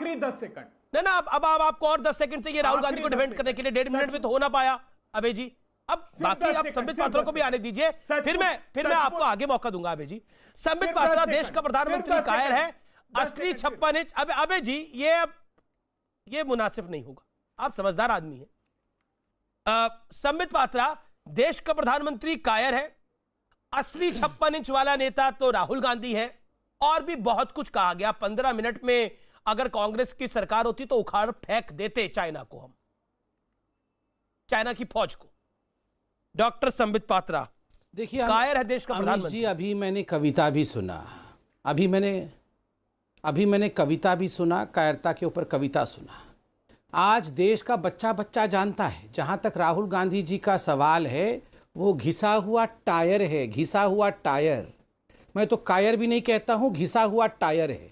आखिरी 10 सेकंड। ना अब आपको और 10 सेकंड चाहिए राहुल गांधी को डिफेंड करने के लिए। 1.5 मिनट में तो हो ना पाया अभय जी। अब बाकी आप संबित पात्रा को भी आने दीजिए, फिर मैं आपको आगे मौका दूंगा अभय जी। संबित पात्रा देश का प्रधानमंत्री कायर है, असली 56 इंच। अभय जी ये मुनासिब नहीं होगा, आप समझदार आदमी हैं। संबित पात्रा देश का प्रधानमंत्री कायर है, असली 56 इंच वाला नेता तो राहुल गांधी है। और भी बहुत कुछ कहा गया। 15 मिनट में अगर कांग्रेस की सरकार होती तो उखाड़ फेंक देते चाइना को, हम चाइना की फौज को। डॉक्टर संबित पात्रा देखिए, कायर है देश का प्रधानमंत्री। अभी मैंने कविता भी सुना, अभी मैंने कविता भी सुना, कायरता के ऊपर कविता सुना। आज देश का बच्चा बच्चा जानता है, जहां तक राहुल गांधी जी का सवाल है वो घिसा हुआ टायर है, घिसा हुआ टायर। मैं तो कायर भी नहीं कहता हूं, घिसा हुआ टायर है।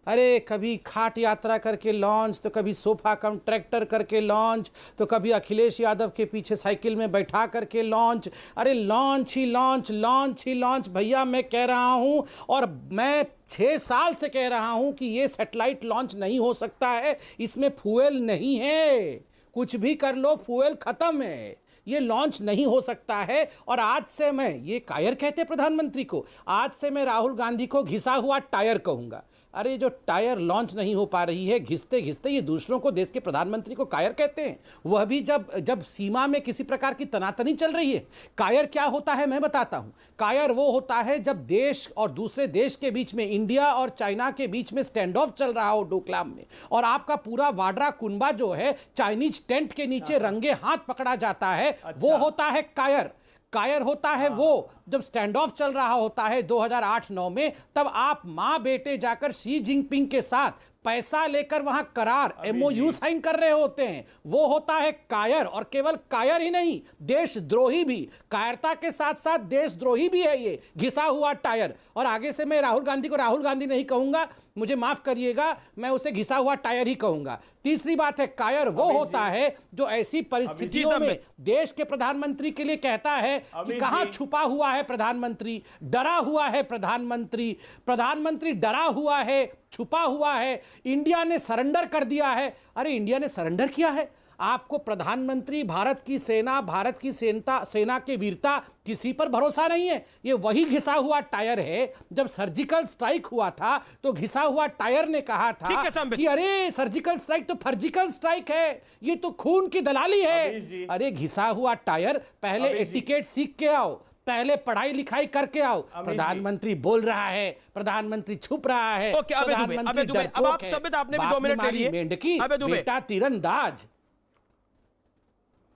अरे कभी खाट यात्रा करके लॉन्च, तो कभी सोफा कम ट्रैक्टर करके लॉन्च, तो कभी अखिलेश यादव के पीछे साइकिल में बैठा करके लॉन्च। अरे लॉन्च ही लॉन्च, लॉन्च ही लॉन्च। भैया मैं कह रहा हूं, और मैं 6 साल से कह रहा हूं कि ये सैटेलाइट लॉन्च नहीं हो सकता है, इसमें फ्यूल नहीं है। कुछ भी कर लो, फ्यूल खत्म है, ये लॉन्च नहीं हो सकता है। और आज से मैं, ये कायर कहते प्रधानमंत्री को, आज से मैं राहुल गांधी को घिसा हुआ टायर कहूंगा। अरे जो टायर लॉन्च नहीं हो पा रही है, घिसते घिसते ये दूसरों को, देश के प्रधानमंत्री को कायर कहते हैं। वह भी जब सीमा में किसी प्रकार की तनातनी चल रही है। कायर क्या होता है मैं बताता हूं। कायर वो होता है जब देश और दूसरे देश के बीच में, इंडिया और चाइना के बीच में स्टैंड ऑफ चल रहा हो डोकलाम में, और आपका पूरा वाड्रा कुनबा जो है चाइनीज टेंट के नीचे रंगे हाथ पकड़ा जाता है, वो होता है कायर। कायर होता है वो जब स्टैंड ऑफ चल रहा होता है 2008-9 में, तब आप मां बेटे जाकर शी जिनपिंग के साथ पैसा लेकर वहां करार MOU साइन कर रहे होते हैं, वो होता है कायर। और केवल कायर ही नहीं, देशद्रोही भी। कायरता के साथ साथ देशद्रोही भी है ये घिसा हुआ टायर। और आगे से मैं राहुल गांधी को राहुल गांधी नहीं कहूंगा, मुझे माफ करिएगा, मैं उसे घिसा हुआ टायर ही कहूंगा। तीसरी बात है, कायर वो होता है जो ऐसी परिस्थितियों में देश के प्रधानमंत्री के लिए कहता है कि कहां छुपा हुआ है प्रधानमंत्री, डरा हुआ है प्रधानमंत्री, प्रधानमंत्री डरा हुआ है, छुपा हुआ है, इंडिया ने सरेंडर कर दिया है। अरे इंडिया ने सरेंडर किया है? आपको प्रधानमंत्री, भारत की सेना, भारत की सेना के वीरता, किसी पर भरोसा नहीं है। ये वही घिसा हुआ टायर है। जब सर्जिकल स्ट्राइक हुआ था तो घिसा हुआ टायर ने कहा था कि अरे सर्जिकल स्ट्राइक तो फर्जिकल स्ट्राइक है, ये तो खून की दलाली है। अरे घिसा हुआ टायर, पहले एटिकेट सीख के आओ, पहले पढ़ाई लिखाई करके आओ। प्रधानमंत्री बोल रहा है, प्रधानमंत्री छुप रहा है, प्रधानमंत्री डरपोक है, बाप ने मारी मेंढकी, बेटा तीरंदाज।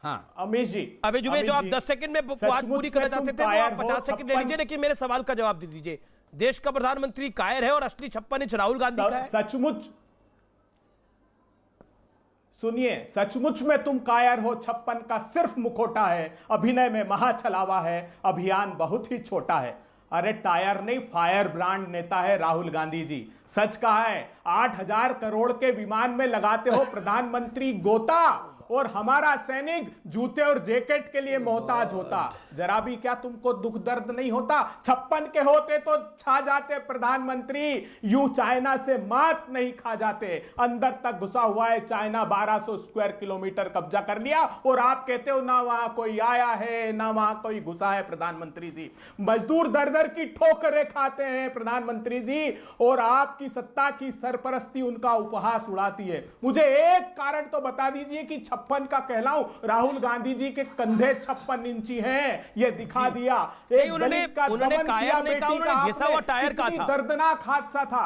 हाँ अमीश जी, अभी जो आप 10 सेकंड में बात पूरी करना चाहते थे वो आप 50 सेकंड ले लीजिए, लेकिन मेरे सवाल का जवाब दे दीजिए। देश का प्रधानमंत्री कायर है और असली 56 इंच राहुल गांधी का है। सचमुच सुनिए, सचमुच में तुम कायर हो। 56 का सिर्फ मुखौटा है, अभिनय में महा छलावा है, अभियान बहुत ही छोटा है। अरे टायर नहीं, फायर ब्रांड नेता है राहुल गांधी जी। सच कहा है, 8,000 करोड़ के विमान में लगाते हो प्रधानमंत्री गोता, और हमारा सैनिक जूते और जैकेट के लिए मोहताज होता। जरा भी क्या तुमको दुख दर्द नहीं होता? 56 के होते तो छा जाते प्रधानमंत्री, यूं चाइना से मात नहीं खा जाते। अंदर तक घुसा हुआ है चाइना, 1200 स्क्वायर किलोमीटर कब्जा कर लिया, और आप कहते हो ना वहां कोई आया है ना वहां कोई घुसा है। प्रधानमंत्री जी, मजदूर दर दर की ठोकरें खाते हैं प्रधानमंत्री जी, और आपकी सत्ता की सरपरस्ती उनका उपहास उड़ाती है। मुझे एक कारण तो बता दीजिए कि 56 का कहलाऊं, राहुल गांधी जी के कंधे 56 इंची हैं, ये दिखा दिया। एक उन्होंने कायर नहीं कहा, उन्होंने घिसा हुआ टायर का था। दर्दनाक हादसा था।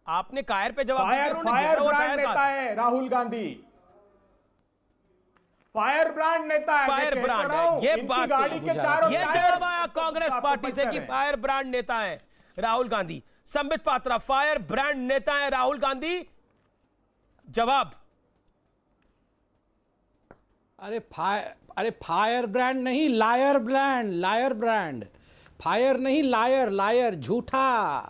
आपने कायर पे जवाब दिया, उन्होंने फायर घिसा हुआ ब्रांड टायर का नेता है राहुल गांधी, फायर ब्रांड नेता है। फायर ब्रांड है, ये बात गाड़ी के चारों, ये जवाब आया कांग्रेस पार्टी से कि फायर ब्रांड नेता है राहुल गांधी। संबित पात्रा, फायर ब्रांड नेता है राहुल गांधी, जवाब। अरे फायर ब्रांड नहीं, liar brand, liar brand. Fire नहीं, लायर, लायर झूठा,